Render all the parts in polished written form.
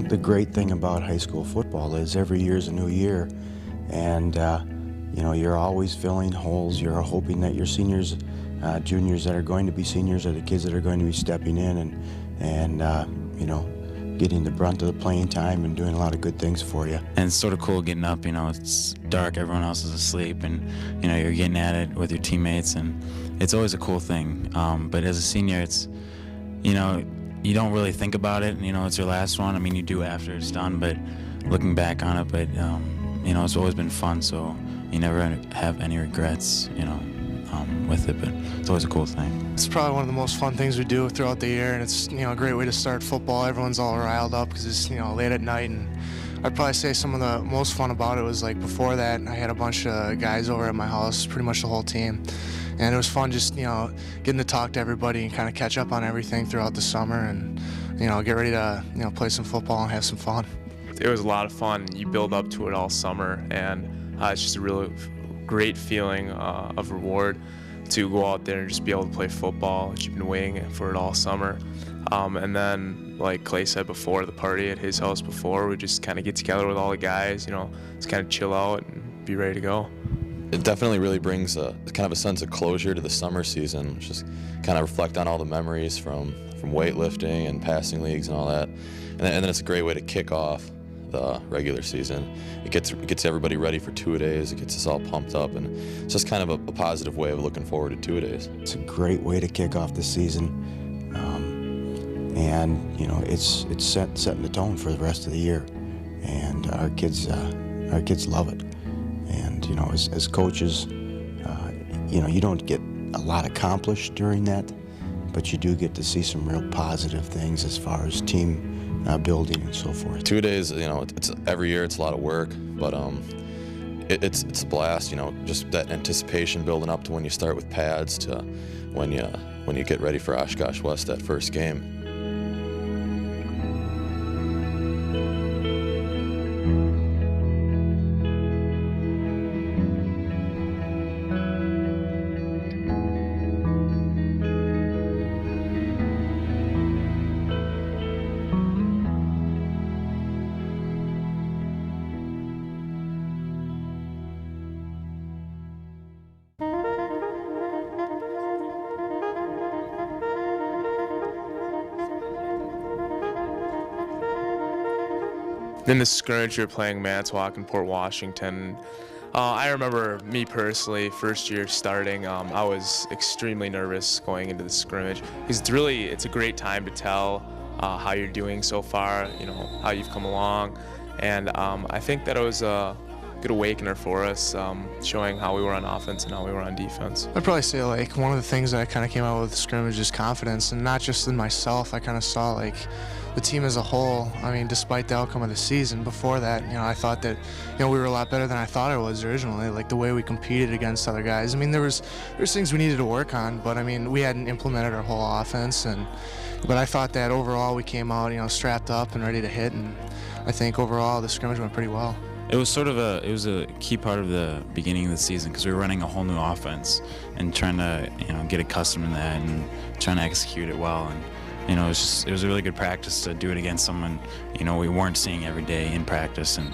the great thing about high school football is every year is a new year, and you're always filling holes. You're hoping that your seniors, juniors that are going to be seniors, are the kids that are going to be stepping in and getting the brunt of the playing time and doing a lot of good things for you. And it's sort of cool getting up. It's dark, everyone else is asleep, and you're getting at it with your teammates, and it's always a cool thing. But as a senior, it's you don't really think about it. It's your last one. I mean, you do after it's done, but looking back on it, but it's always been fun. So you never have any regrets, with it. But it's always a cool thing. It's probably one of the most fun things we do throughout the year, and it's a great way to start football. Everyone's all riled up because it's late at night, and I'd probably say some of the most fun about it was like before that I had a bunch of guys over at my house, pretty much the whole team. And it was fun just, getting to talk to everybody and kind of catch up on everything throughout the summer and, get ready to, play some football and have some fun. It was a lot of fun. You build up to it all summer, and it's just a really great feeling of reward to go out there and just be able to play football. You've been waiting for it all summer. And then, like Clay said before, the party at his house before, we just kind of get together with all the guys, just kind of chill out and be ready to go. It definitely really brings kind of a sense of closure to the summer season, just kind of reflect on all the memories from weightlifting and passing leagues and all that. And then it's a great way to kick off the regular season. It gets everybody ready for two-a-days. It gets us all pumped up, and it's just kind of a positive way of looking forward to two-a-days. It's a great way to kick off the season, and it's setting the tone for the rest of the year, and our kids love it. And as coaches, you don't get a lot accomplished during that, but you do get to see some real positive things as far as team building and so forth. 2 days, it's every year. It's a lot of work, but it's a blast. Just that anticipation building up to when you start with pads to when you get ready for Oshkosh West, that first game. In the scrimmage, you're playing Manitowoc and Port Washington. I remember me personally, first year starting, I was extremely nervous going into the scrimmage. It's a great time to tell how you're doing so far, how you've come along. And I think that it was a good awakener for us, showing how we were on offense and how we were on defense. I'd probably say one of the things that I kind of came out with the scrimmage is confidence, and not just in myself. I kind of saw the team as a whole. I mean, despite the outcome of the season, before that, I thought that, we were a lot better than I thought I was originally, like the way we competed against other guys. I mean, there's things we needed to work on, but I mean, we hadn't implemented our whole offense, but I thought that overall we came out, strapped up and ready to hit, and I think overall the scrimmage went pretty well. It was a key part of the beginning of the season because we were running a whole new offense and trying to, get accustomed to that and trying to execute it well. And, it was a really good practice to do it against someone, we weren't seeing every day in practice, and,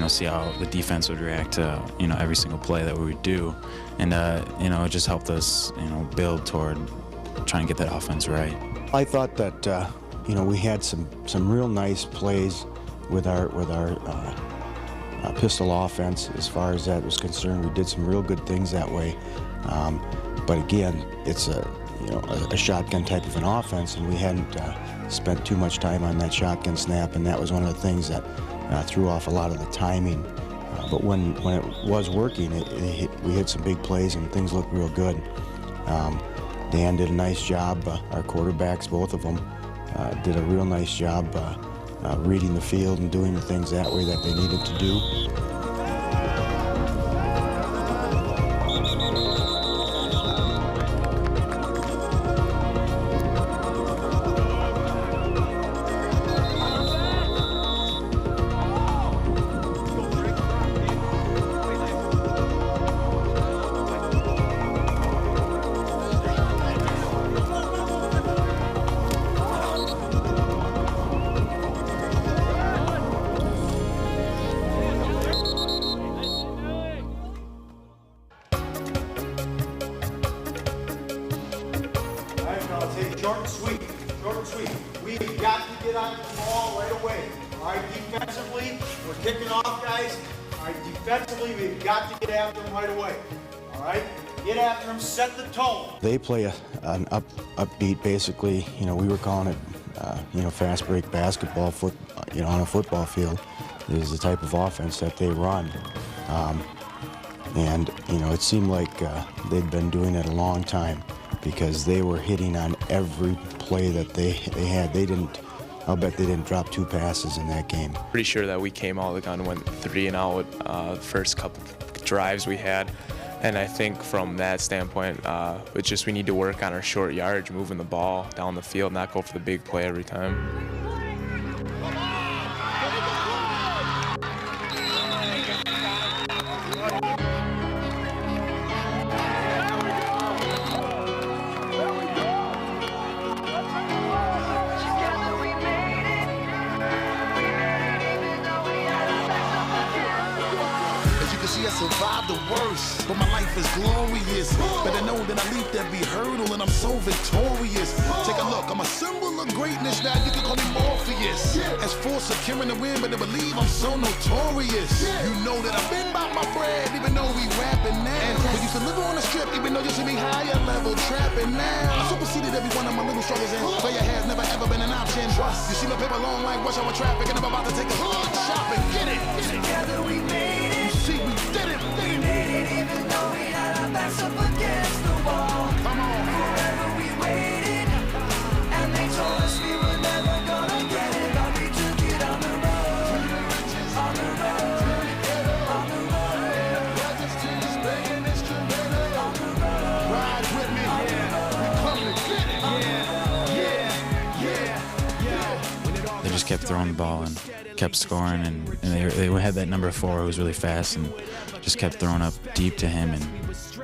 see how the defense would react to, every single play that we would do. And, it just helped us, build toward trying to get that offense right. I thought that, we had some real nice plays with our pistol offense as far as that was concerned. We did some real good things that way. But again, it's a shotgun type of an offense, and we hadn't spent too much time on that shotgun snap, and that was one of the things that threw off a lot of the timing. But when it was working, we hit some big plays and things looked real good. Dan did a nice job. Our quarterbacks, both of them, did a real nice job reading the field and doing the things that way that they needed to do. Short and sweet. Short and sweet. We've got to get on the ball right away. All right, defensively, we're kicking off, guys. All right, defensively, we've got to get after them right away. All right, get after them, set the tone. They play an upbeat, basically. You know, we were calling it, fast break basketball, on a football field. Is the type of offense that they run. And, it seemed like they'd been doing it a long time because they were hitting on every play that they had. I'll bet they didn't drop 2 passes in that game. Pretty sure that we came out of the gun, went 3 and out the first couple drives we had. And I think from that standpoint, it's just we need to work on our short yardage, moving the ball down the field, not go for the big play every time. Survived the worst, but my life is glorious. Better know that I leaped every hurdle and I'm so victorious. Take a look, I'm a symbol of greatness now, you can call me Morpheus. As for securing the win, better believe I'm so notorious. You know that I've been about my bread, even though we rapping now. We used to live on the strip, even though you see me higher level trapping now. I superseded every one of my little struggles and failure has never ever been an option. You see my paper long like rush hour traffic and I'm about to take a hood shopping. Get it! Together we made it. You see, we did it! We made it even though we had our backs up against the wall. Come on. Forever we waited, and they told us we were never gonna get it, but we took it on the road, on the road, on the road. Ride with me, we come to get it. They just kept throwing the ball and kept scoring, and they had that number 4 who was really fast and just kept throwing up deep to him, and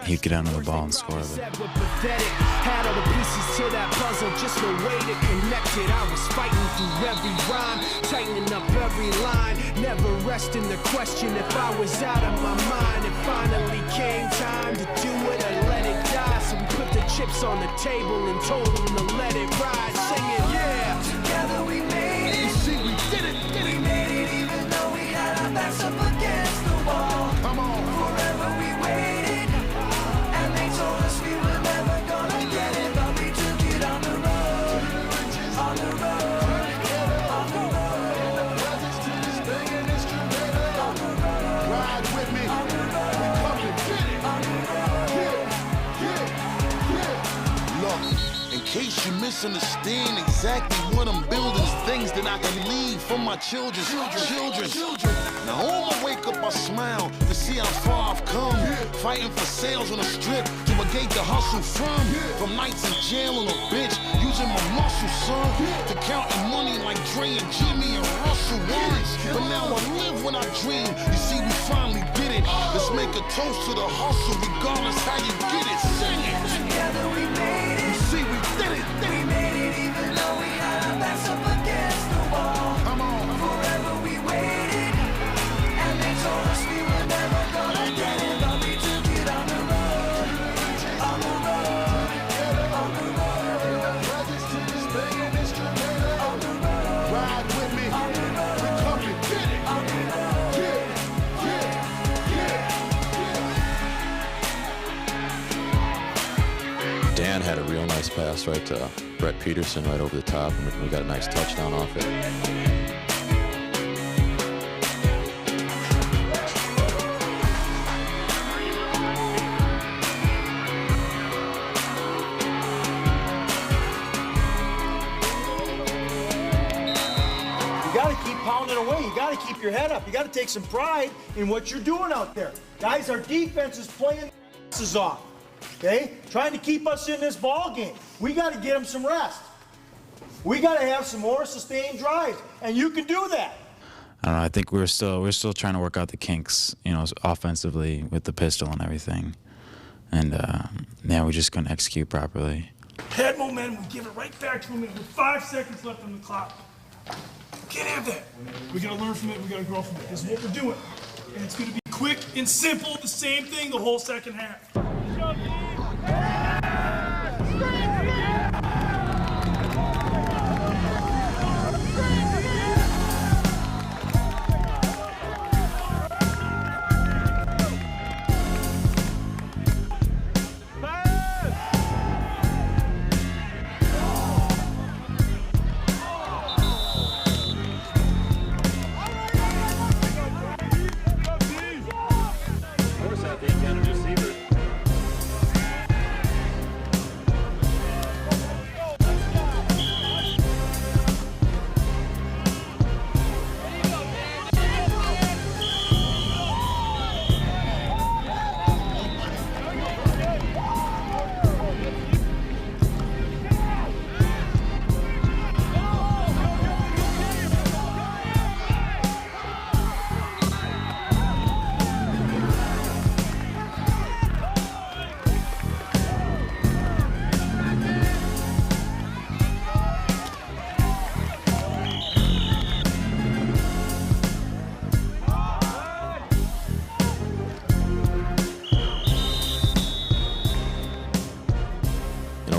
he'd get under the ball and score. Had all the pieces to that puzzle, just no way to connect it. I was fighting through every rhyme, tightening up every line, never resting the question if I was out of my mind. It finally came time to do it or let it die. So we put the chips on the table and told them to let it ride, singing, yeah. Together we made it. You see, we did it. We made it even though we had our backs up against the wall. Come on. Forever we waited, and they told us we were never gonna get it, but we took it on the road, on the road, on the road, on the road. Ride with me, we come to get it. Look, in case you misunderstand exactly what I'm building, is things that I can leave for my children. Now on my wake up I smile to see how far I've come. Fighting for sales on the strip to a gate to hustle from nights in jail on a bench, using my muscle, son, to counting money like Dre and Jimmy and Russell once. But now I live when I dream. You see, we finally did it. Let's make a toast to the hustle, regardless how you get it. Sing it. Together we made it. You see, we did it. We made it even though we had our backs up against the wall. Come on. Forever we waited, and they told us we were never gonna get it, but we took it on the road, on the road, on the road, on the road. Ride with me, we come to get it. Dan had a real nice pass right to Brett Peterson right over the top, and we got a nice touchdown off it. You got to keep pounding away. You got to keep your head up. You got to take some pride in what you're doing out there. Guys, our defense is playing their asses off. Okay? Trying to keep us in this ball game. We got to get them some rest. We got to have some more sustained drives, and you can do that. I don't know. I think we're still trying to work out the kinks, offensively with the pistol and everything, and now we just couldn't execute properly. Head momentum, we give it right back to him with 5 seconds left on the clock. Can't have that. We gotta learn from it, we gotta grow from it. This is what we're doing. And it's gonna be quick and simple, the same thing the whole second half.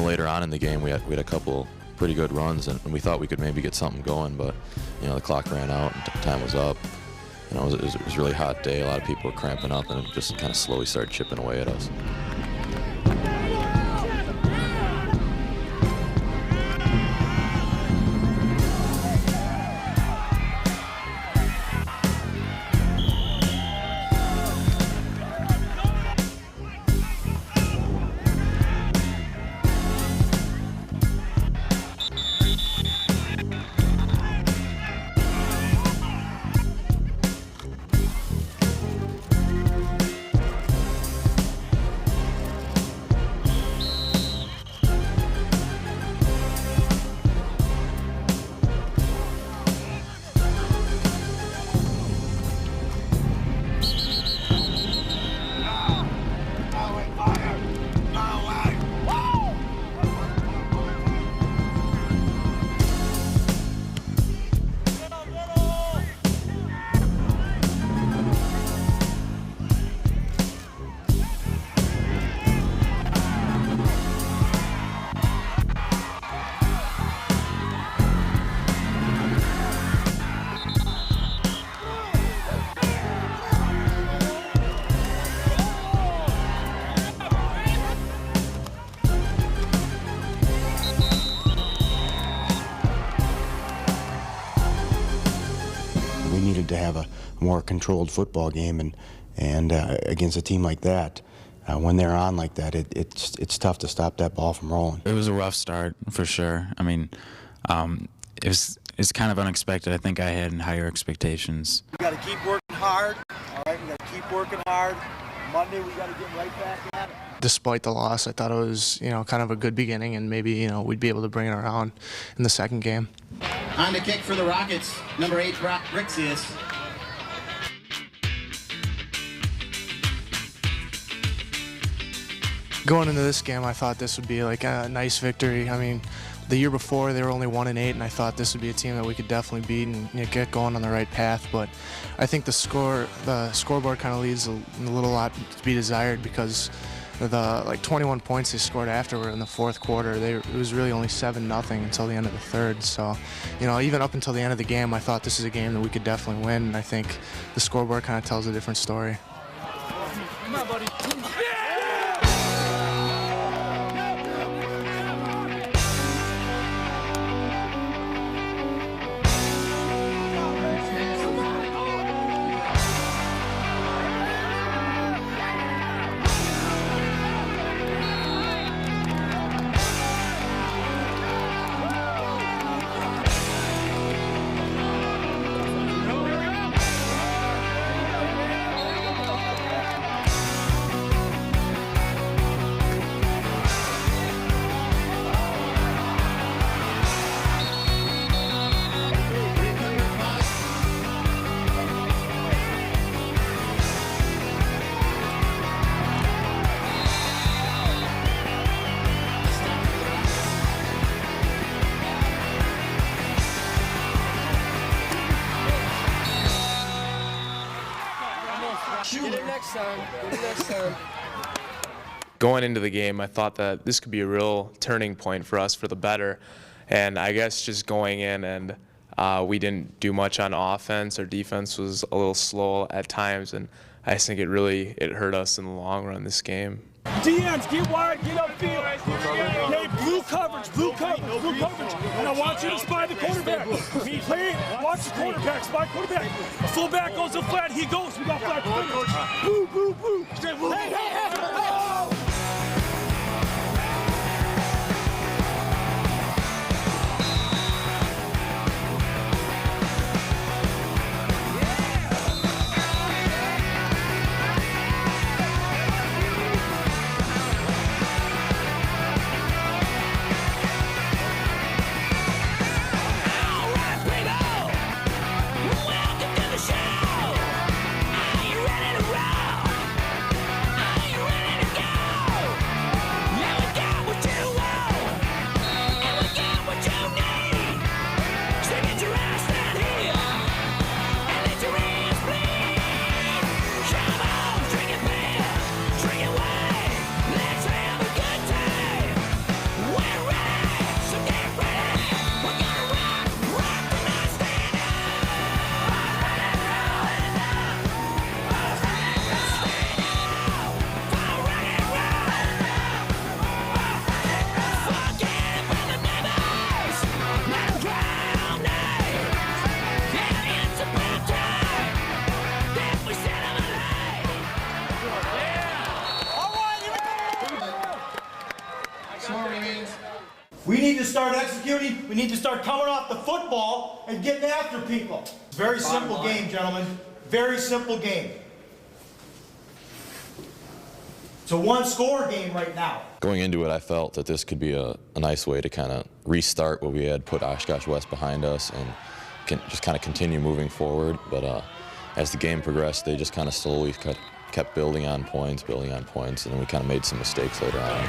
later on in the game, we had a couple pretty good runs, and we thought we could maybe get something going, but the clock ran out and time was up. It was a really hot day. A lot of people were cramping up, and it just kind of slowly started chipping away at us. We needed to have a more controlled football game, and against a team like that, when they're on like that, it's tough to stop that ball from rolling. It was a rough start for sure. I mean, it's kind of unexpected. I think I had higher expectations. We got to keep working hard. All right, we got to keep working hard. Monday we got to get right back at it. Despite the loss, I thought it was, kind of a good beginning, and maybe, we'd be able to bring it around in the second game. On the kick for the Rockets, number 8, Brock Brixius. Going into this game, I thought this would be like a nice victory. I mean, the year before they were only 1-8, and I thought this would be a team that we could definitely beat and get going on the right path. But I think the scoreboard kind of leaves a little lot to be desired, because the 21 points they scored after were in the fourth quarter. It was really only 7-0 until the end of the third. So, even up until the end of the game, I thought this is a game that we could definitely win. And I think the scoreboard kind of tells a different story. Come on, buddy. Going into the game, I thought that this could be a real turning point for us for the better. And I guess just going in and we didn't do much on offense. Our defense was a little slow at times, and I just think it hurt us in the long run this game. DMs, get wide, get upfield. Okay, blue coverage. And I want you to spy the quarterback. Watch the quarterback, spy quarterback. Fullback goes to flat, he goes. We got flat. Boo, boo, boo. Hey. Oh! Welcome to the show. Are you ready to roll? Are you ready? Score remains. We need to start executing. We need to start coming off the football and getting after people. Very simple game, gentlemen. Very simple game. It's a one-score game right now. Going into it, I felt that this could be a nice way to kind of restart what we had, put Oshkosh West behind us, and just kind of continue moving forward. But as the game progressed, they just kind of slowly kept building on points, and then we kind of made some mistakes later on.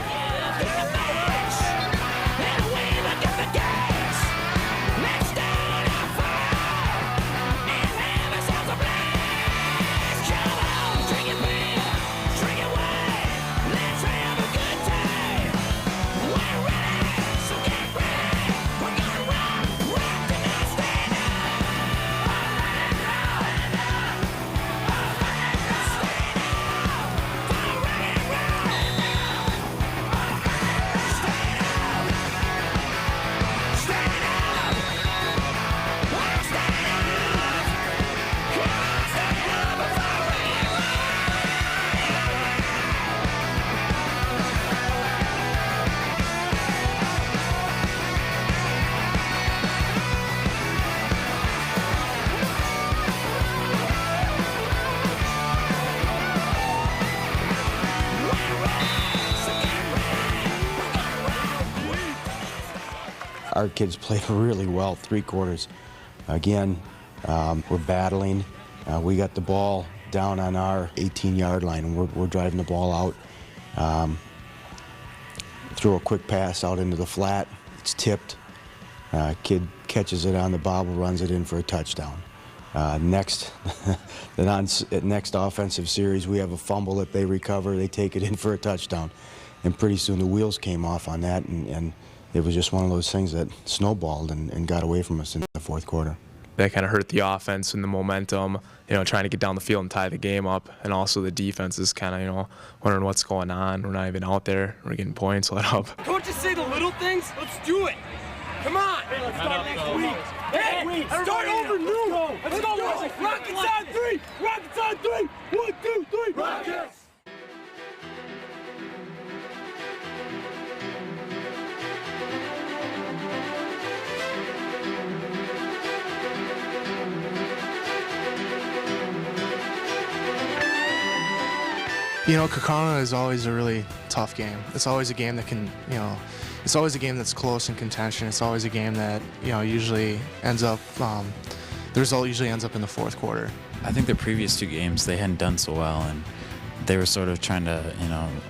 Our kids played really well, 3 quarters. Again, we're battling. We got the ball down on our 18-yard line, and we're driving the ball out. Throw a quick pass out into the flat. It's tipped. Kid catches it on the bobble, runs it in for a touchdown. Next offensive series, we have a fumble that they recover. They take it in for a touchdown. And pretty soon the wheels came off on that, and it was just one of those things that snowballed and got away from us in the fourth quarter. That kind of hurt the offense and the momentum, trying to get down the field and tie the game up. And also the defense is kind of, wondering what's going on. We're not even out there. We're getting points let up. Don't just say the little things. Let's do it. Come on. Hey, let's start next week. Hey, start over new. Let's go. Rockets on 3. Rockets on 3. 1, 2, 3. Rockets. Kaukauna is always a really tough game. It's always a game that can, it's always a game that's close in contention. It's always a game that, usually ends up, the result usually ends up in the fourth quarter. I think the previous 2 games, they hadn't done so well, and they were sort of trying to,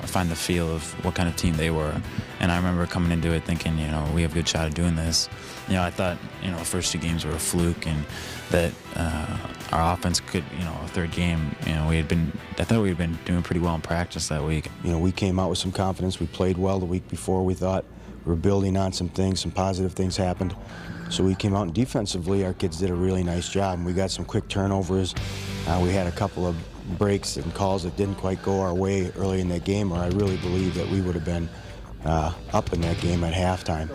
find the feel of what kind of team they were. And I remember coming into it thinking, we have a good shot at doing this. I thought, the first 2 games were a fluke, and that our offense could, a third game, I thought we had been doing pretty well in practice that week. We came out with some confidence. We played well the week before. We thought we were building on some things, some positive things happened. So we came out, and defensively, our kids did a really nice job. And we got some quick turnovers. We had a couple of breaks and calls that didn't quite go our way early in that game, or I really believe that we would have been up in that game at halftime.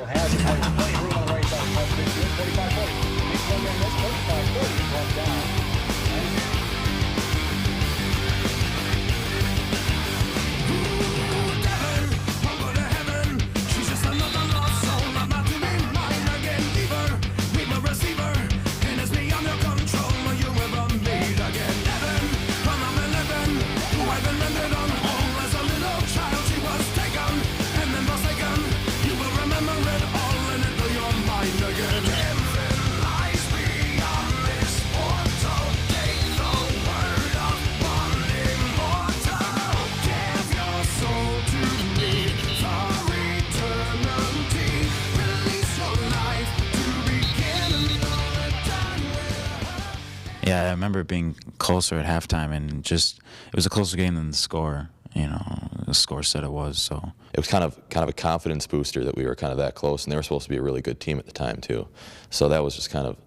Yeah, I remember being closer at halftime, and it was a closer game than the score. The score said it was. So it was kind of a confidence booster that we were kind of that close, and they were supposed to be a really good team at the time too. So that was just kind of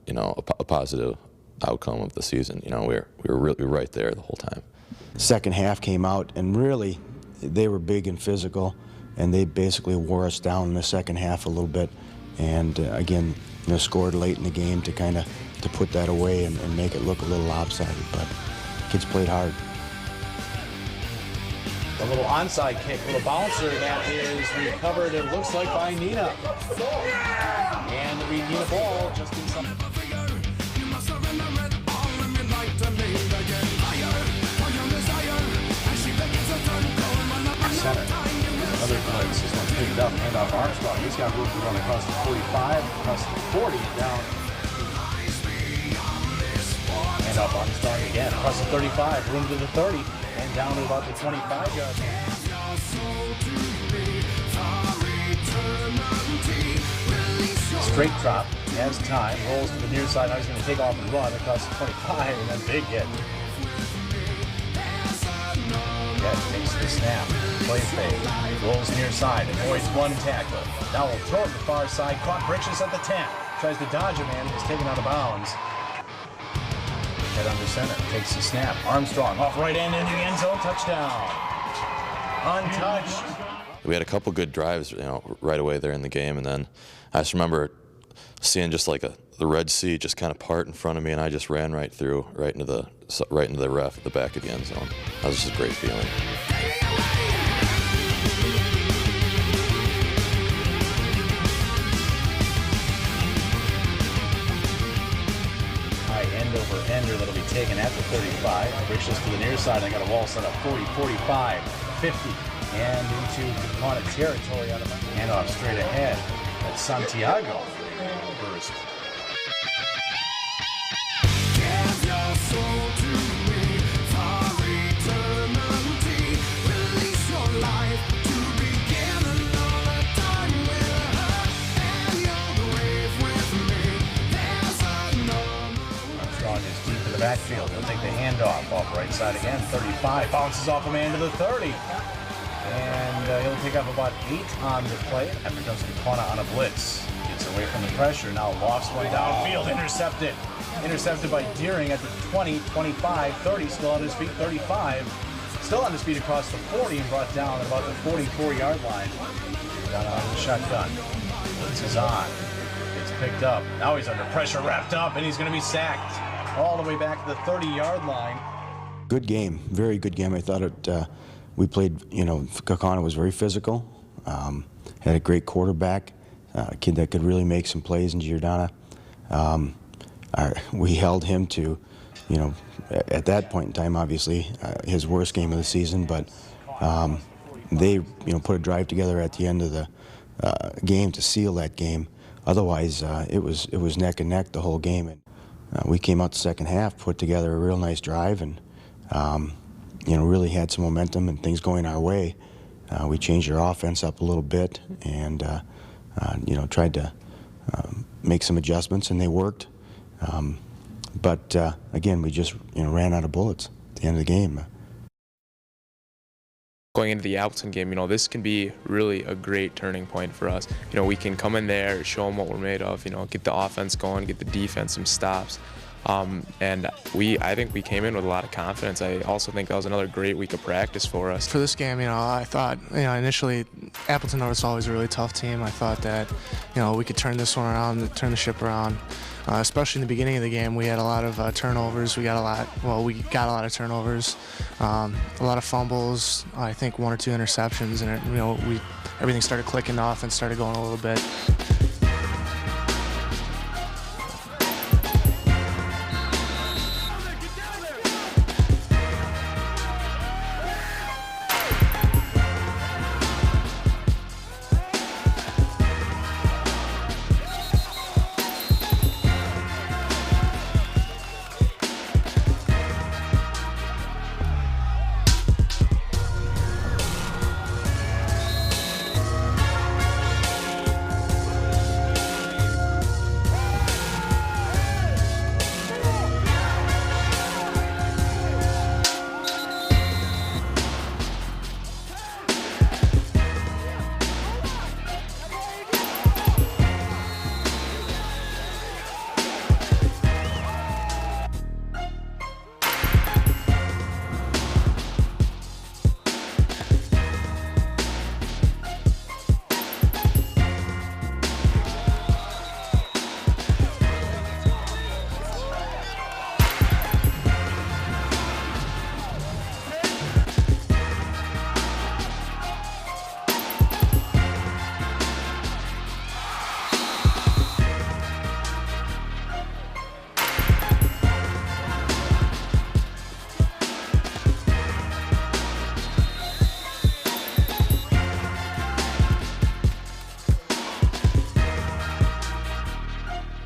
a positive outcome of the season. We were really right there the whole time. Second half came out, and really they were big and physical, and they basically wore us down in the second half a little bit. And again, scored late in the game to put that away and make it look a little lopsided. But kids played hard. The little onside kick, little bouncer, that is recovered, it looks like, by Neenah. And the Neenah ball just inside. Center. Another blitz. This one's picked up. Hand off Armstrong. He's got room to run across the 45, across the 40, down. Hand off Armstrong again. Across the 35, room to the 30, and down to about the 25-yard line. Straight drop. Has time. Rolls to the near side. Now he's going to take off and run across the 25, and then big hit. Yeah, takes the snap. Play fake. Rolls near side. Avoids one tackle. Now will throw it to the far side. Caught Brixius at the 10. Tries to dodge a man. He's taken out of bounds. Head under center. Takes the snap. Armstrong off right end into the end zone. Touchdown. Untouched. We had a couple good drives, right away there in the game, and then I just remember seeing just like the Red Sea just kind of part in front of me, and I just ran right into the ref at the back of the end zone. That was just a great feeling. High end over ender that'll be taken at the 35. Brixius to the near side. They got a wall set up 40, 45, 50, and into Capana territory out of handoff straight ahead. That's Santiago. Burst. Backfield. He'll take the handoff off right side again. 35 bounces off a man to the 30. And he'll pick up about 8 on the play. After comes Capana on a blitz. Gets away from the pressure. Now lofts one downfield. Intercepted. Intercepted by Deering at the 20, 25, 30. Still on his feet. 35. Still on his feet across the 40 and brought down at about the 44-yard line. Down on the shotgun. Blitz is on. It's picked up. Now he's under pressure, wrapped up, and he's going to be sacked. All the way back to the 30-yard line. Good game, very good game. I thought we played, Kakana was very physical, had a great quarterback, a kid that could really make some plays in Giordana. We held him to, at that point in time, obviously, his worst game of the season, but they, put a drive together at the end of the game to seal that game. Otherwise, it was neck and neck the whole game. We came out the second half, put together a real nice drive, and really had some momentum and things going our way. We changed our offense up a little bit, and tried to make some adjustments, and they worked. But again, we just ran out of bullets at the end of the game. Going into the Appleton game, this can be really a great turning point for us. We can come in there, show them what we're made of, get the offense going, get the defense some stops. And I think we came in with a lot of confidence. I also think that was another great week of practice for us. For this game, I thought, initially Appleton was always a really tough team. I thought that, we could turn this one around, turn the ship around. Especially in the beginning of the game, we had a lot of turnovers. We got a lot of turnovers, a lot of fumbles. I think 1 or 2 interceptions, and everything started clicking off and started going a little bit.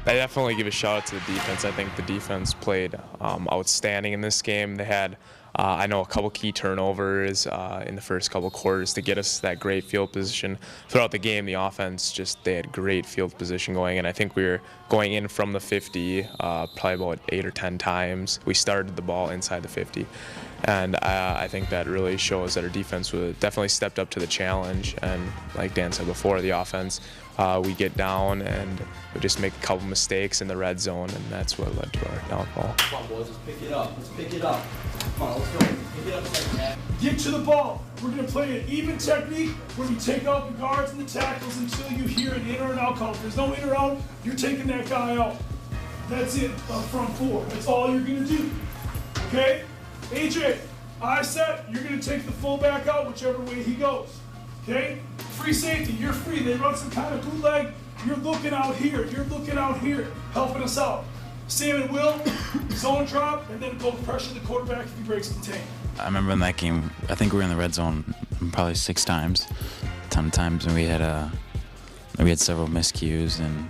I definitely give a shout out to the defense. I think the defense played outstanding in this game. They had, I know, a couple key turnovers in the first couple quarters to get us that great field position. Throughout the game, the offense they had great field position going, and I think we were going in from the 50 probably about 8 or 10 times. We started the ball inside the 50. And I think that really shows that our defense definitely stepped up to the challenge. And like Dan said before, the offense, we get down and we just make a couple mistakes in the red zone, and that's what led to our downfall. Come on, boys, let's pick it up. Let's pick it up. Come on, let's go. Pick it up second half. Get to the ball. We're going to play an even technique where we take out the guards and the tackles until you hear an in or an out call. If there's no in or out, you're taking that guy out. That's it, front four. That's all you're going to do. Okay? AJ, I said you're going to take the fullback out whichever way he goes. Okay? Free safety, you're free. They run some kind of bootleg. You're looking out here. You're looking out here, helping us out. Sam and Will, zone drop, and then go pressure the quarterback if he breaks contain. I remember in that game, I think we were in the red zone probably 6 times, a ton of times, and we had several miscues, and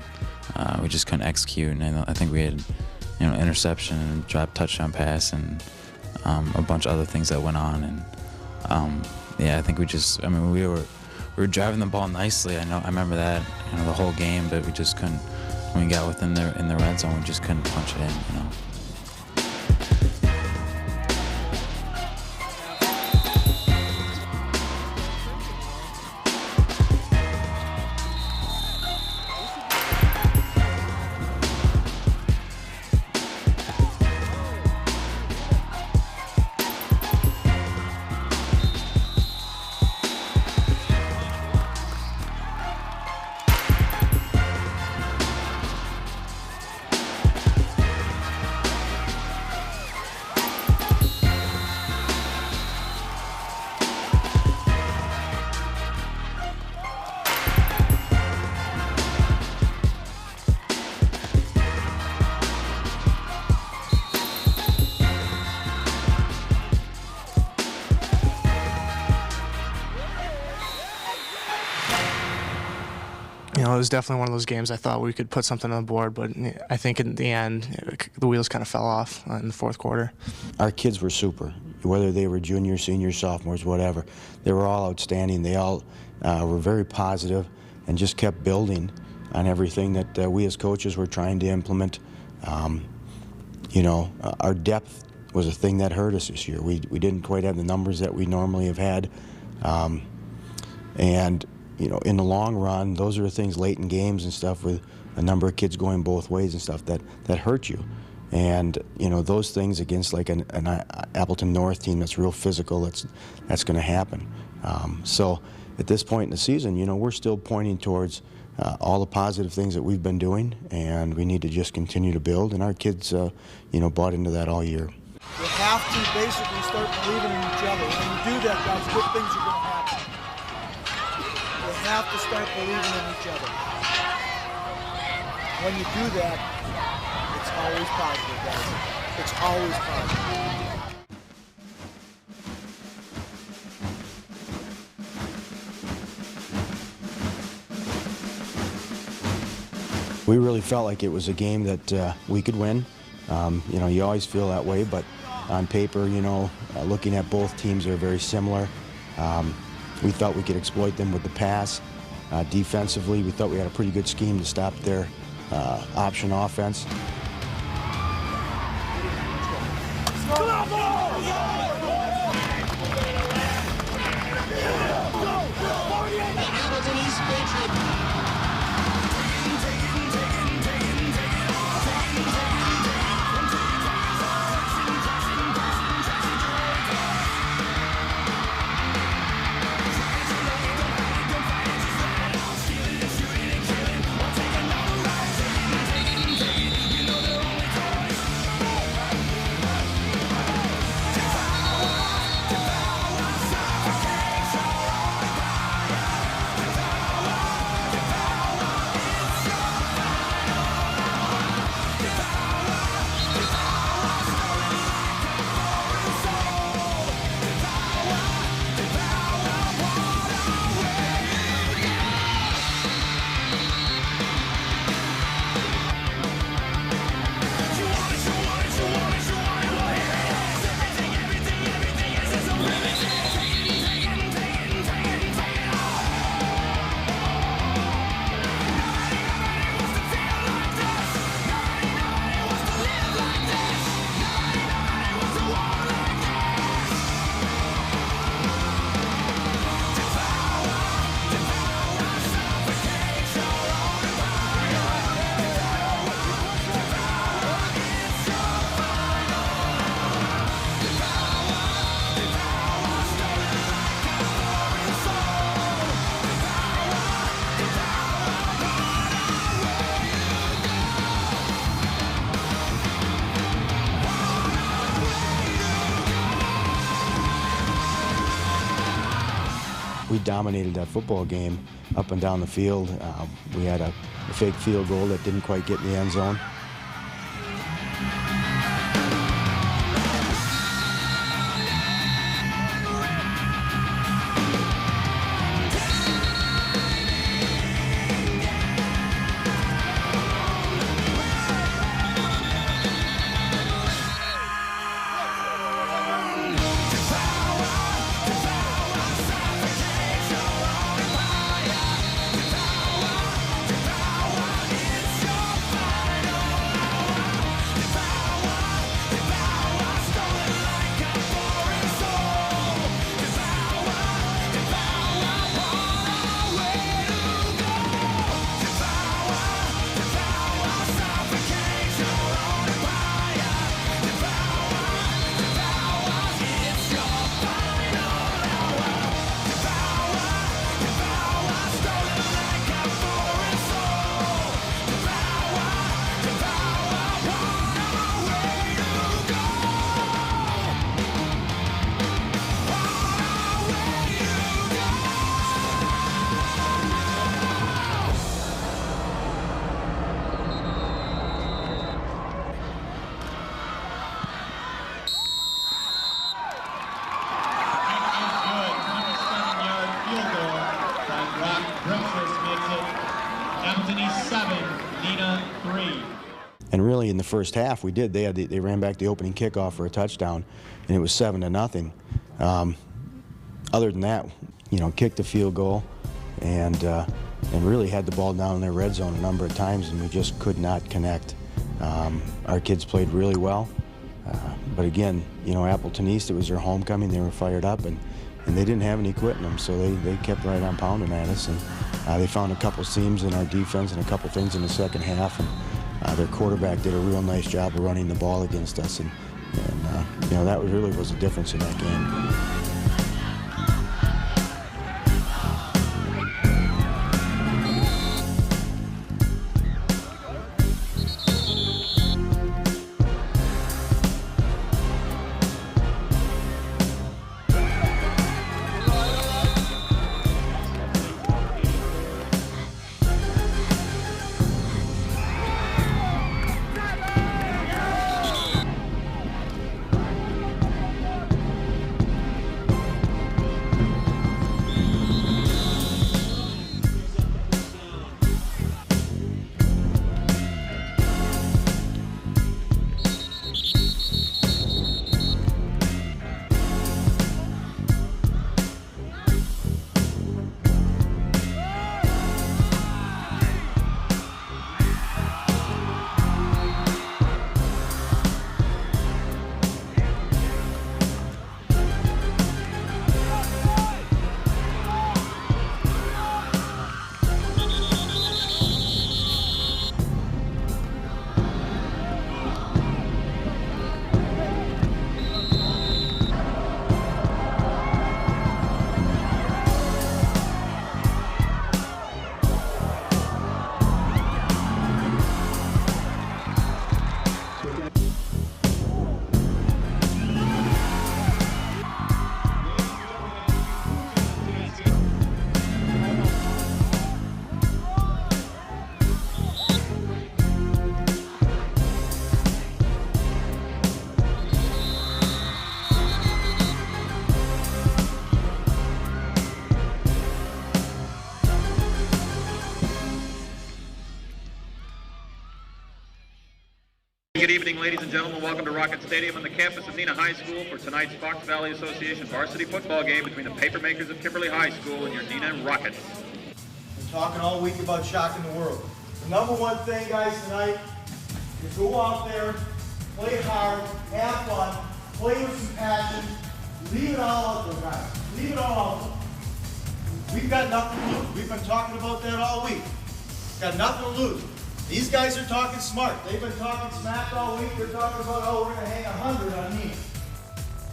we just couldn't execute. And I think we had, interception and drop touchdown pass, and a bunch of other things that went on. And I think we were driving the ball nicely. I remember that, the whole game, but we just couldn't. When we got within in the red zone, we just couldn't punch it in. It was definitely one of those games I thought we could put something on the board, but I think in the end, the wheels kind of fell off in the fourth quarter. Our kids were super, whether they were juniors, seniors, sophomores, whatever. They were all outstanding. They all were very positive and just kept building on everything that we as coaches were trying to implement. Our depth was a thing that hurt us this year. We didn't quite have the numbers that we normally have had. In the long run, those are the things late in games and stuff with a number of kids going both ways and stuff that hurt you. And, those things against like an Appleton North team that's real physical, that's going to happen. So at this point in the season, we're still pointing towards all the positive things that we've been doing, and we need to just continue to build. And our kids, bought into that all year. You have to basically start believing in each other. When you do that, guys, good things are going to happen. You have to start believing in each other. When you do that, it's always positive, guys. It's always positive. We really felt like it was a game that we could win. You always feel that way, but on paper, looking at both teams, they're very similar. We thought we could exploit them with the pass. Defensively, we thought we had a pretty good scheme to stop their option offense. dominated that football game up and down the field. We had a fake field goal that didn't quite get in the end zone. And really, in the first half, we did. They ran back the opening kickoff for a touchdown, and it was 7-0. Other than that, you know, kicked the field goal, and really had the ball down in their red zone a number of times, and we just could not connect. Our kids played really well, but again, you know, Appleton East, it was their homecoming. They were fired up, and they didn't have any quitting them, so they kept right on pounding at us, and they found a couple seams in our defense and a couple things in the second half, and their quarterback did a real nice job of running the ball against us, and you know, that really was the difference in that game. Good evening, ladies and gentlemen. Welcome to Rocket Stadium on the campus of Neenah High School for tonight's Fox Valley Association varsity football game between the Papermakers of Kimberly High School and your Neenah Rockets. We're talking all week about shocking the world. The number one thing, guys, tonight is go out there, play hard, have fun, play with some passion, leave it all out there, guys. Leave it all out there. We've got nothing to lose. We've been talking about that all week. Got nothing to lose. These guys are talking smart. They've been talking smack all week. They're talking about, oh, we're going to hang 100 on me.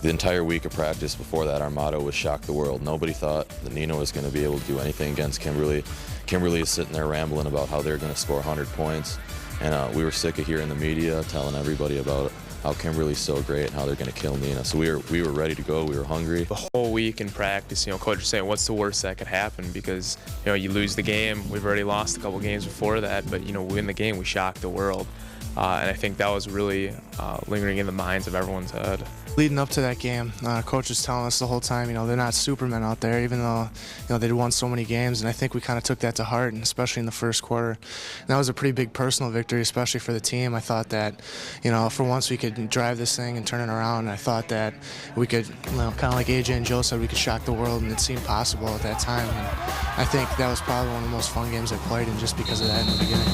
The entire week of practice before that, our motto was shock the world. Nobody thought that Neenah was going to be able to do anything against Kimberly. Kimberly is sitting there rambling about how they're going to score 100 points. And we were sick of hearing the media telling everybody about Kimberly's so great and how they're going to kill Neenah. So we were ready to go. We were hungry. The whole week in practice, coach was saying, what's the worst that could happen? Because, you lose the game. We've already lost a couple games before that, but, we win the game. We shocked the world. And I think that was really lingering in the minds of everyone's head. Leading up to that game, coach was telling us the whole time, they're not supermen out there, even though, they'd won so many games. And I think we kind of took that to heart, and especially in the first quarter. And that was a pretty big personal victory, especially for the team. I thought that, for once we could drive this thing and turn it around. And I thought that we could, kind of like AJ and Joe said, we could shock the world, and it seemed possible at that time. And I think that was probably one of the most fun games I played in just because of that in the beginning.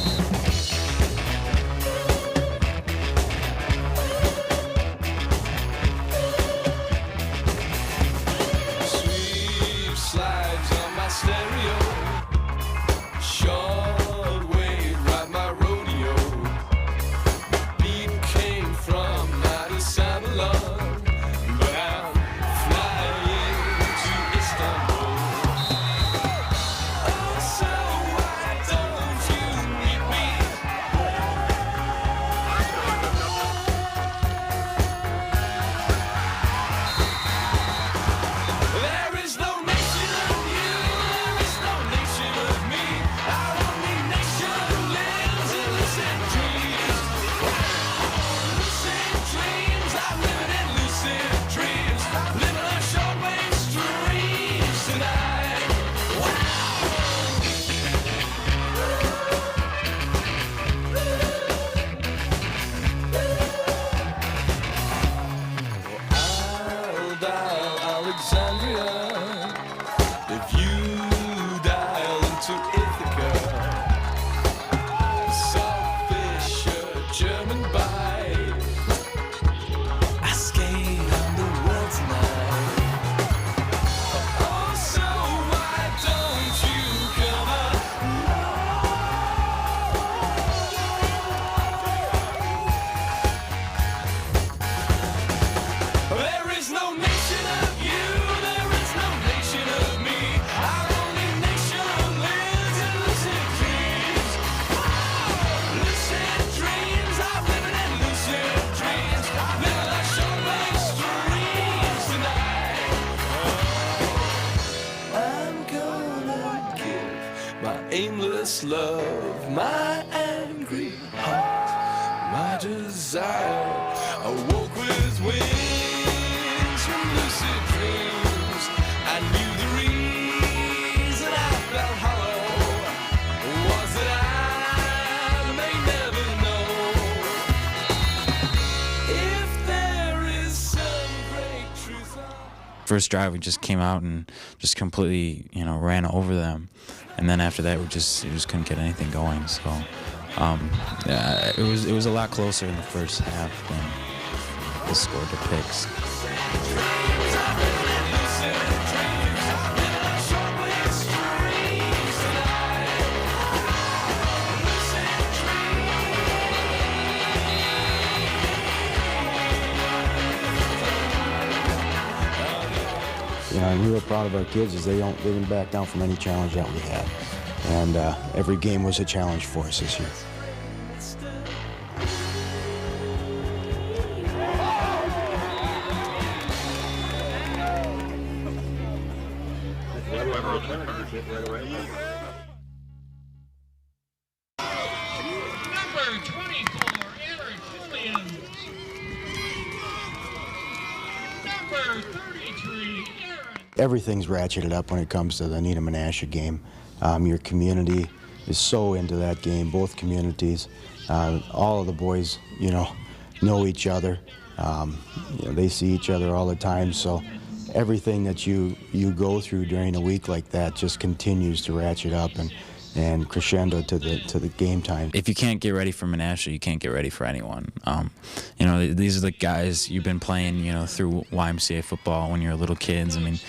Aimless love, my angry heart, my desire. Awoke with wings from lucid dreams. I knew the reason I felt hollow was that I may never know if there is some great truth. First drive, we just came out and just completely, ran over them. And then after that, we just couldn't get anything going. So it was a lot closer in the first half than the score depicts. And we were proud of our kids as they didn't back down from any challenge that we had. And every game was a challenge for us this year. Number 24, Eric Williams. Number 33, Aaron. Everything's ratcheted up when it comes to the Neenah Menasha game. Your community is so into that game, both communities. All of the boys, know each other. They see each other all the time, so everything that you go through during a week like that just continues to ratchet up and crescendo to the game time. If you can't get ready for Menasha, you can't get ready for anyone. These are the guys you've been playing, through YMCA football when you're little kids. I mean,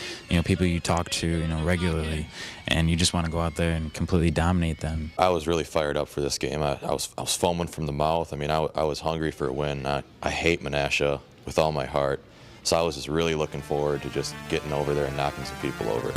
people you talk to, regularly, and you just want to go out there and completely dominate them. I was really fired up for this game. I was foaming from the mouth. I mean, I was hungry for a win. I hate Menasha with all my heart, so I was just really looking forward to just getting over there and knocking some people over.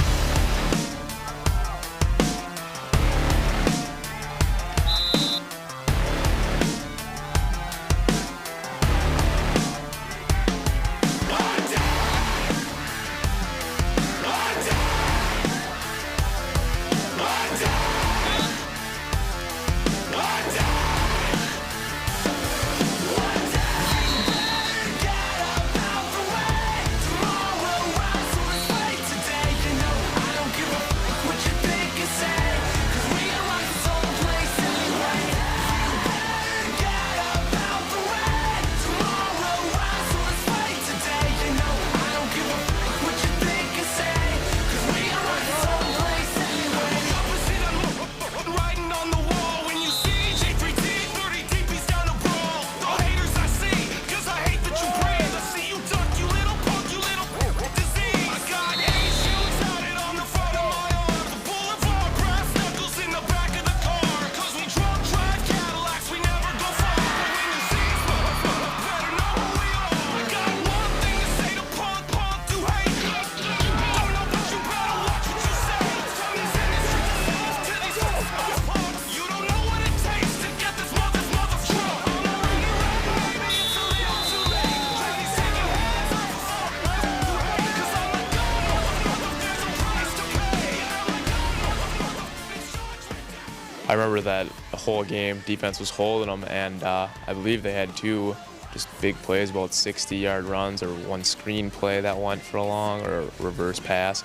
I remember that the whole game, defense was holding them, and I believe they had 2 just big plays, about 60-yard runs, or 1 screen play that went for a long, or a reverse pass,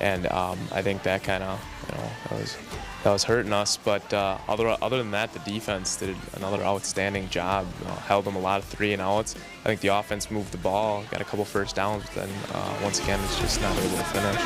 and I think that kind of, that was hurting us. But other than that, the defense did another outstanding job. Held them a lot of 3 and outs. I think the offense moved the ball, got a couple first downs, but then once again, it's just not able to finish.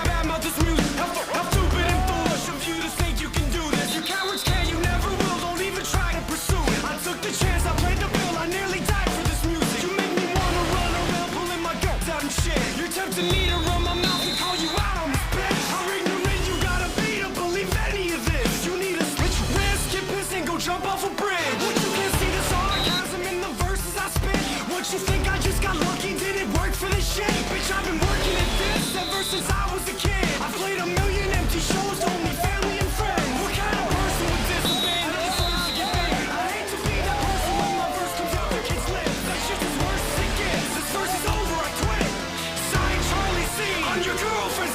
To Neenah, run my mouth and call you out on this bitch. How ignorant you gotta be to believe any of this. You need a switch wrist, get pissed and go jump off a bridge. What you can see the sarcasm in the verses I spit. What you think I just got lucky? Did it work for this shit? Bitch, I've been working at this ever since I was a kid. I played a million empty shows, only family and friends. What kind of person would disobey and deserves to get paid? I hate to be that person when my verse comes out their kids' lips. That shit's as worse as it gets. This verse is over, I quit. On your girlfriend's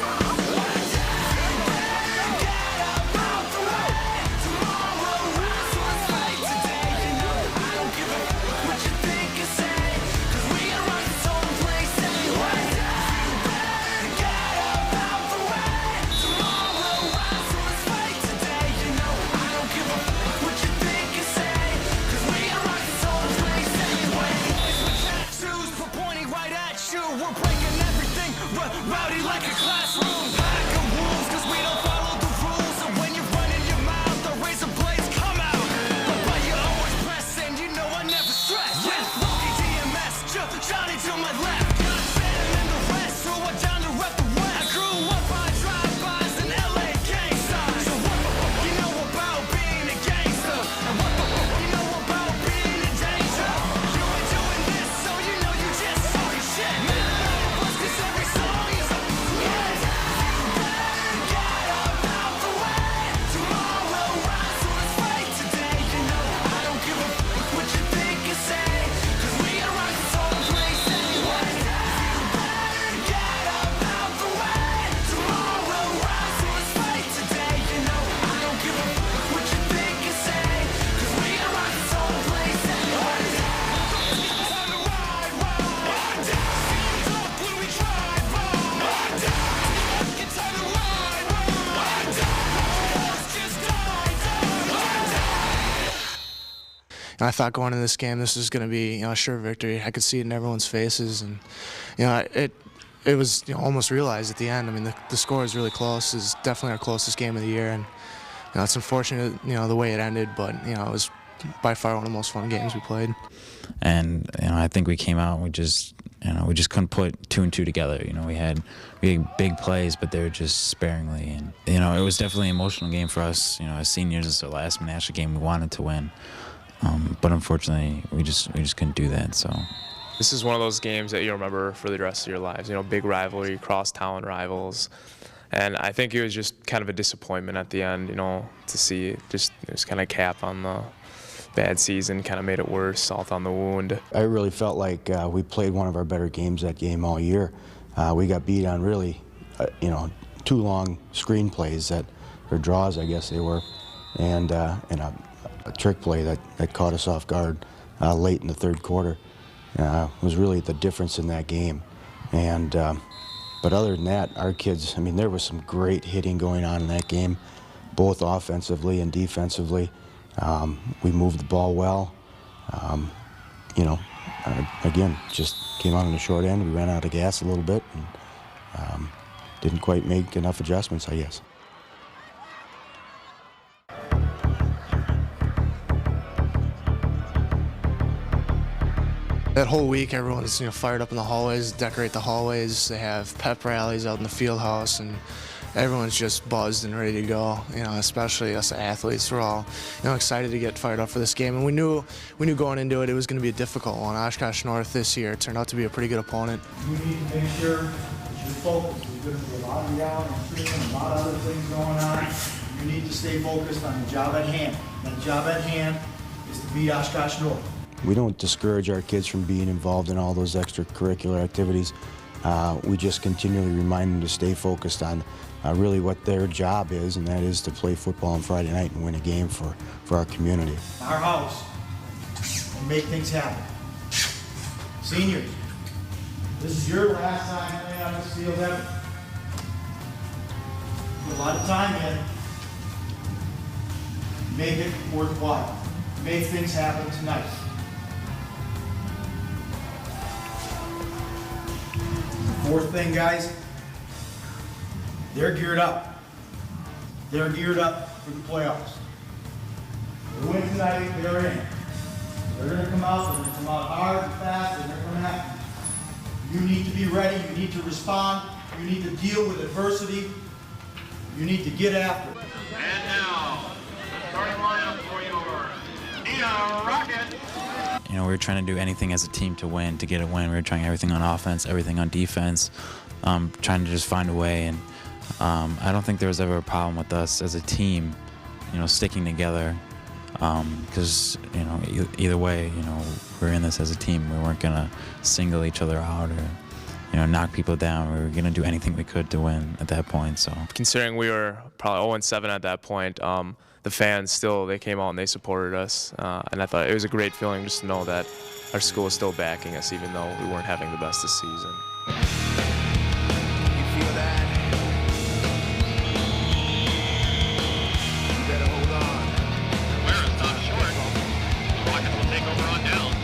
rowdy like a classroom. Pack of wolves, cause we don't follow the rules. And when you're running your mouth, the razor blades come out. But you always press, and you know I never stress. With Rocky DMS, Johnny to my left. Better than the rest, so I down to rep the West. I grew up by drive-bys and LA gang signs. So what the fuck you know about being a gangster? And what the fuck you know about being in danger? You ain't doing this, so you know you just talking shit. Man, cause every song And I thought going into this game, this was going to be, a sure victory. I could see it in everyone's faces, and it was almost realized at the end. I mean, the score is really close. It's definitely our closest game of the year, and it's unfortunate, the way it ended, but it was by far one of the most fun games we played. And I think we came out and we just couldn't put 2 and 2 together. We had big plays, but they were just sparingly. And it was definitely an emotional game for us. As seniors, it's our last national game we wanted to win. But unfortunately, we just couldn't do that. So this is one of those games that you'll remember for the rest of your lives. Big rivalry, cross-town rivals, and I think it was just kind of a disappointment at the end. To see it was kind of cap on the bad season, kind of made it worse, salt on the wound. I really felt like we played one of our better games that game all year. We got beat on really, 2 long screen plays or draws, I guess they were, and a trick play that caught us off guard late in the 3rd quarter. Was really the difference in that game. And but other than that, our kids, there was some great hitting going on in that game, both offensively and defensively. We moved the ball well. Again, just came out on the short end. We ran out of gas a little bit and didn't quite make enough adjustments, I guess. That whole week, everyone's fired up in the hallways, decorate the hallways. They have pep rallies out in the field house, and everyone's just buzzed and ready to go. Especially us athletes. We're all excited to get fired up for this game, and we knew going into it was going to be a difficult one. Oshkosh North this year turned out to be a pretty good opponent. You need to make sure that you're focused. There's going to be a lot of yelling and screaming, a lot of other things going on. You need to stay focused on the job at hand. And the job at hand is to beat Oshkosh North. We don't discourage our kids from being involved in all those extracurricular activities, we just continually remind them to stay focused on really what their job is, and that is to play football on Friday night and win a game for our community. Our house and make things happen. Seniors, this is your last time playing on this field ever. Put a lot of time in. Make it worthwhile. Make things happen tonight. The fourth thing, guys, they're geared up. They're geared up for the playoffs. They win tonight, they're in. They're going to come out, they're going to come out hard and fast, and they're going to have to. You need to be ready, you need to respond, you need to deal with adversity, you need to get after it. And now, the starting lineup for your Neenah Rockets. You know, we were trying to do anything as a team to win, to get a win. We were trying everything on offense, everything on defense, trying to just find a way. And I don't think there was ever a problem with us as a team, you know, sticking together. Because, you know, either way, you know, we're in this as a team. We weren't going to single each other out or, you know, knock people down. We were going to do anything we could to win at that point. So Considering we were probably 0-7 at that point, the fans still, they came out and they supported us. And I thought it was a great feeling just to know that our school is still backing us, even though we weren't having the best this season. You feel that? You better hold on. Wearing top short. Rockets will take over on down.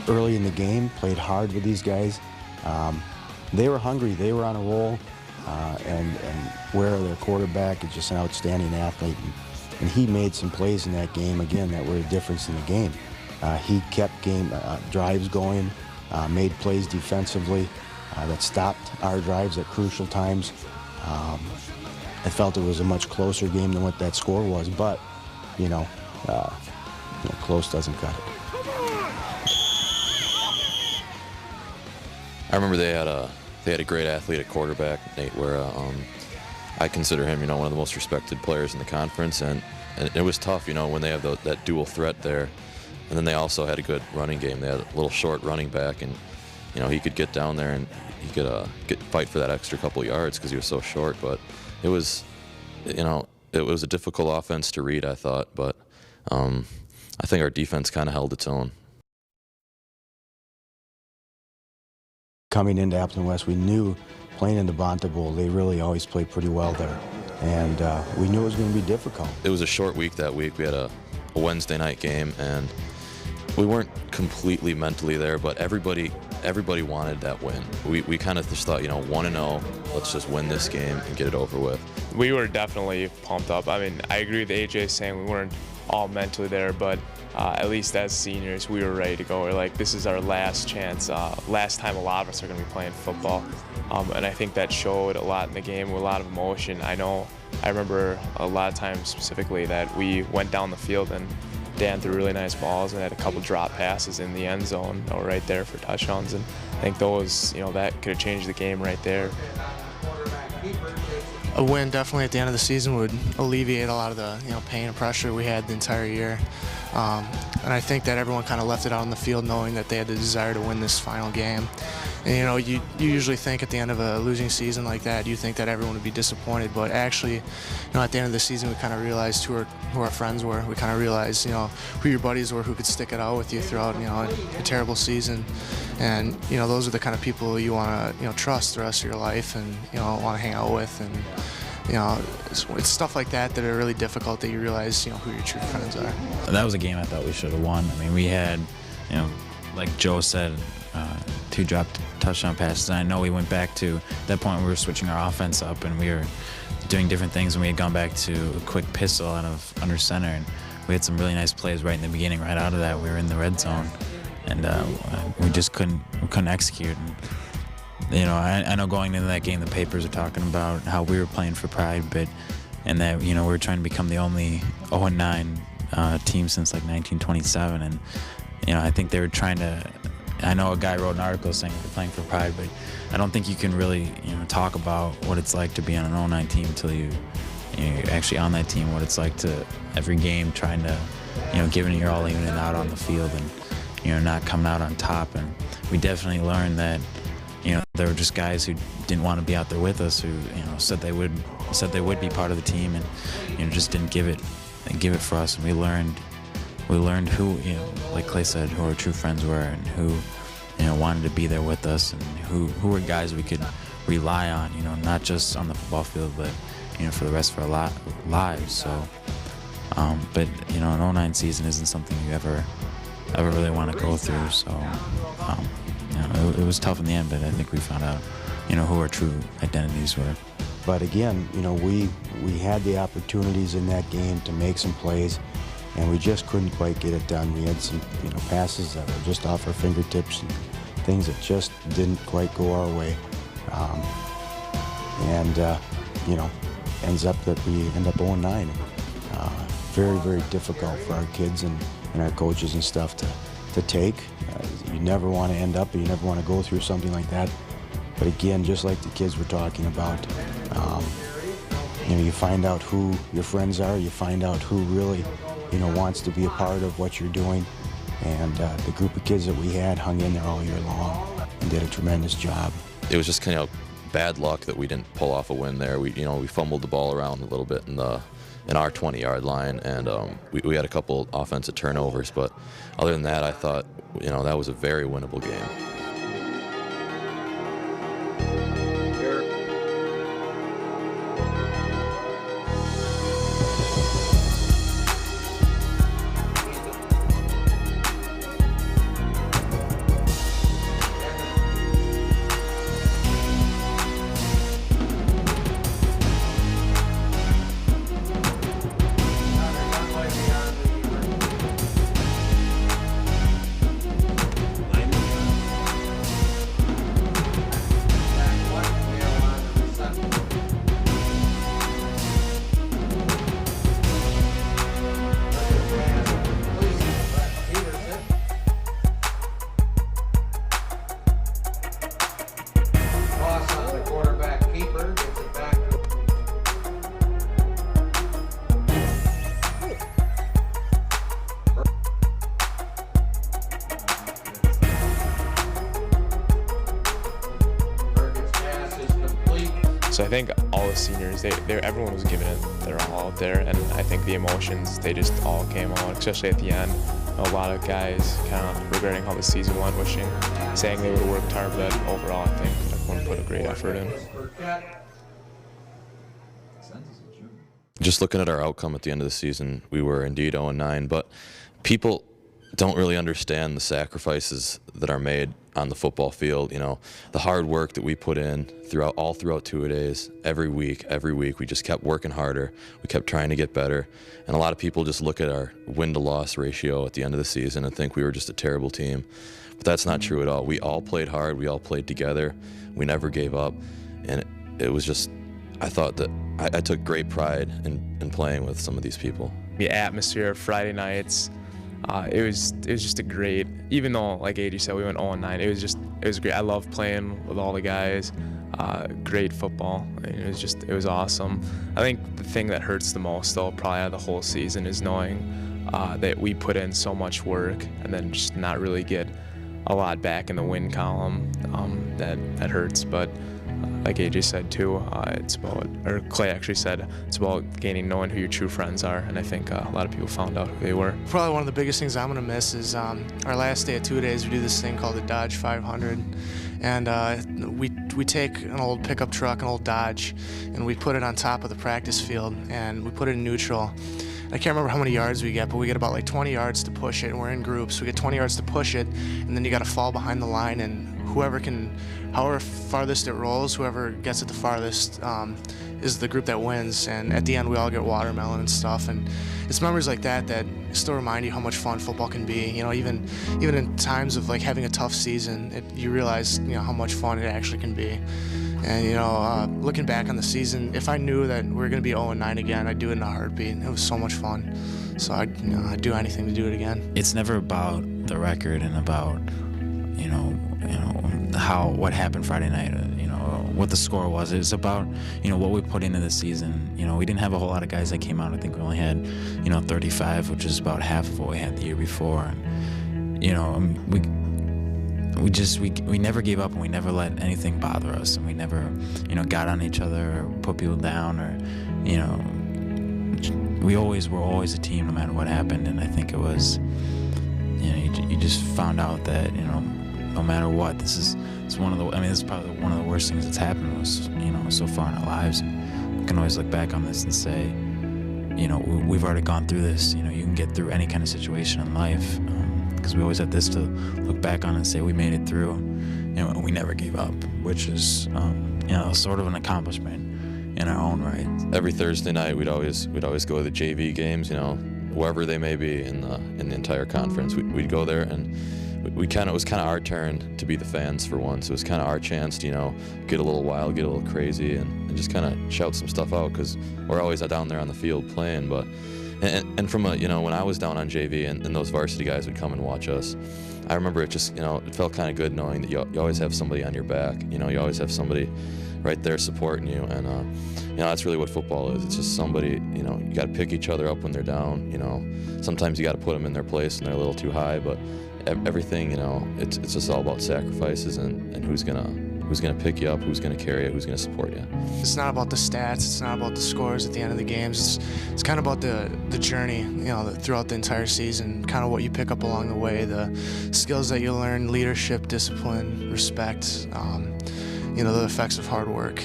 Early in the game, played hard with these guys. They were hungry, they were on a roll, and Ware, their quarterback, is just an outstanding athlete. And he made some plays in that game, again, that were a difference in the game. He kept game drives going, made plays defensively that stopped our drives at crucial times. I felt it was a much closer game than what that score was, but close doesn't cut it. I remember they had a great athlete at quarterback, Nate, where I consider him, one of the most respected players in the conference, and it was tough, when they have that dual threat there, and then they also had a good running game. They had a little short running back, and he could get down there and he could fight for that extra couple yards because he was so short. But it was, it was a difficult offense to read, I thought, but I think our defense kind of held its own. Coming into Appleton West, we knew playing in the Bonta Bowl, they really always played pretty well there. And we knew it was going to be difficult. It was a short week that week. We had a Wednesday night game, and we weren't completely mentally there, but everybody wanted that win. We kind of just thought, 1-0, let's just win this game and get it over with. We were definitely pumped up. I mean, I agree with AJ saying we weren't all mentally there, but at least as seniors, we were ready to go. We're like, this is our last chance, last time a lot of us are going to be playing football. And I think that showed a lot in the game, with a lot of emotion. I remember a lot of times specifically that we went down the field and Dan threw really nice balls and had a couple drop passes in the end zone right there for touchdowns. And I think those, that could have changed the game right there. A win definitely at the end of the season would alleviate a lot of the pain and pressure we had the entire year. And I think that everyone kind of left it out on the field knowing that they had the desire to win this final game. And you usually think at the end of a losing season like that, you think that everyone would be disappointed, but actually, at the end of the season, we kind of realized who our friends were. We kind of realized, who your buddies were, who could stick it out with you throughout, a terrible season. And those are the kind of people you want to, trust the rest of your life and want to hang out with. And it's stuff like that that are really difficult that you realize, who your true friends are. That was a game I thought we should have won. I mean, we had, like Joe said, 2 dropped touchdown passes. And I know we went back to that point we were switching our offense up and we were doing different things, and we had gone back to a quick pistol out of under center, and we had some really nice plays right in the beginning. Right out of that, we were in the red zone, and we just couldn't execute. And, I know going into that game, the papers are talking about how we were playing for pride, and that we were trying to become the only 0-9 team since like 1927, and I think they were trying to. I know a guy wrote an article saying we're playing for pride, but I don't think you can really talk about what it's like to be on an 09 team until you're actually on that team. What it's like to every game trying to giving it your all, even out on the field, and not coming out on top. And we definitely learned that there were just guys who didn't want to be out there with us, who said they would be part of the team, and just didn't give it for us. And we learned who, like Clay said, who our true friends were, and who wanted to be there with us, and who were guys we could rely on, not just on the football field, but for the rest of our lives. So but an 09 season isn't something you ever really want to go through. So it was tough in the end, but I think we found out who our true identities were. But again, we had the opportunities in that game to make some plays, and we just couldn't quite get it done. We had some passes that were just off our fingertips and things that just didn't quite go our way. Ends up that we end up 0-9. Very, very difficult for our kids and our coaches and stuff to take. You never want to end up, or you never want to go through something like that. But again, just like the kids were talking about, you find out who your friends are, you find out who really wants to be a part of what you're doing. And the group of kids that we had hung in there all year long and did a tremendous job. It was just kind of bad luck that we didn't pull off a win there. We fumbled the ball around a little bit in our 20-yard line, and we had a couple offensive turnovers. But other than that, I thought that was a very winnable game. So I think all the seniors, everyone was giving it their all out there, and I think the emotions, they just all came out, especially at the end. A lot of guys kind of regretting how the season went, saying they would have worked hard, but overall I think everyone put a great effort in. Just looking at our outcome at the end of the season, we were indeed 0-9, but people don't really understand the sacrifices that are made on the football field. You know, the hard work that we put in throughout two-a-days, every week, we just kept working harder. We kept trying to get better. And a lot of people just look at our win-to-loss ratio at the end of the season and think we were just a terrible team. But that's not true at all. We all played hard. We all played together. We never gave up. And it was just, I thought that I took great pride in playing with some of these people. The atmosphere Friday nights, it was just a great, even though, like AJ said, we went 0-9, it was great. I loved playing with all the guys. Great football. I mean, it was awesome. I think the thing that hurts the most, though, probably out of the whole season is knowing that we put in so much work and then just not really get a lot back in the win column. That hurts, but like AJ said too, it's about, or Clay actually said, it's about knowing who your true friends are, and I think a lot of people found out who they were. Probably one of the biggest things I'm gonna miss is our last day of 2 days. We do this thing called the Dodge 500, and we take an old pickup truck, an old Dodge, and we put it on top of the practice field, and we put it in neutral. I can't remember how many yards we get, but we get about like 20 yards to push it, and we're in groups. We get 20 yards to push it, and then you got to fall behind the line, and however farthest it rolls, whoever gets it the farthest is the group that wins. And at the end, we all get watermelon and stuff. And it's memories like that that still remind you how much fun football can be. You know, even in times of like having a tough season, you realize how much fun it actually can be. And looking back on the season, if I knew that we were going to be 0-9 again, I'd do it in a heartbeat. It was so much fun. So I'd do anything to do it again. It's never about the record and about what happened Friday night, what the score was. It's about what we put into the season. We didn't have a whole lot of guys that came out. I think we only had 35, which is about half of what we had the year before. And we never gave up, and we never let anything bother us, and we never got on each other or put people down, or we always were a team no matter what happened. And I think it was you just found out that no matter what, this is probably one of the worst things that's happened to us so far in our lives. And we can always look back on this and say we've already gone through this. You can get through any kind of situation in life, because we always have this to look back on and say we made it through, and we never gave up, which is sort of an accomplishment in our own right. Every Thursday night we'd always go to the JV games, wherever they may be in the entire conference. We'd go there, and it was kind of our turn to be the fans for once. It was kind of our chance to get a little wild, get a little crazy, and just kind of shout some stuff out, because we're always down there on the field playing. But and from when I was down on JV and those varsity guys would come and watch us, I remember it just it felt kind of good knowing that you always have somebody on your back. You always have somebody right there supporting you, and that's really what football is. It's just somebody. You got to pick each other up when they're down. Sometimes you got to put them in their place when they're a little too high, but everything, it's just all about sacrifices and who's gonna pick you up, who's gonna carry you, who's gonna support you. It's not about the stats, it's not about the scores at the end of the games. It's kind of about the journey, throughout the entire season, kind of what you pick up along the way, the skills that you learn, leadership, discipline, respect, the effects of hard work.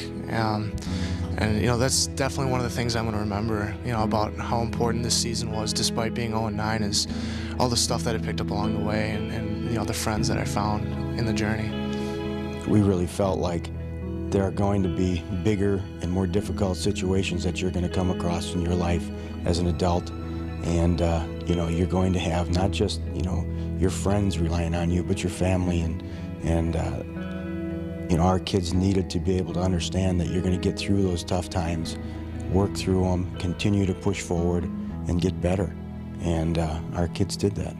And that's definitely one of the things I'm going to remember, about how important this season was, despite being 0-9, is all the stuff that I picked up along the way, and the friends that I found in the journey. We really felt like there are going to be bigger and more difficult situations that you're going to come across in your life as an adult, and you're going to have not just your friends relying on you, but your family, and our kids needed to be able to understand that you're going to get through those tough times, work through them, continue to push forward, and get better. And our kids did that.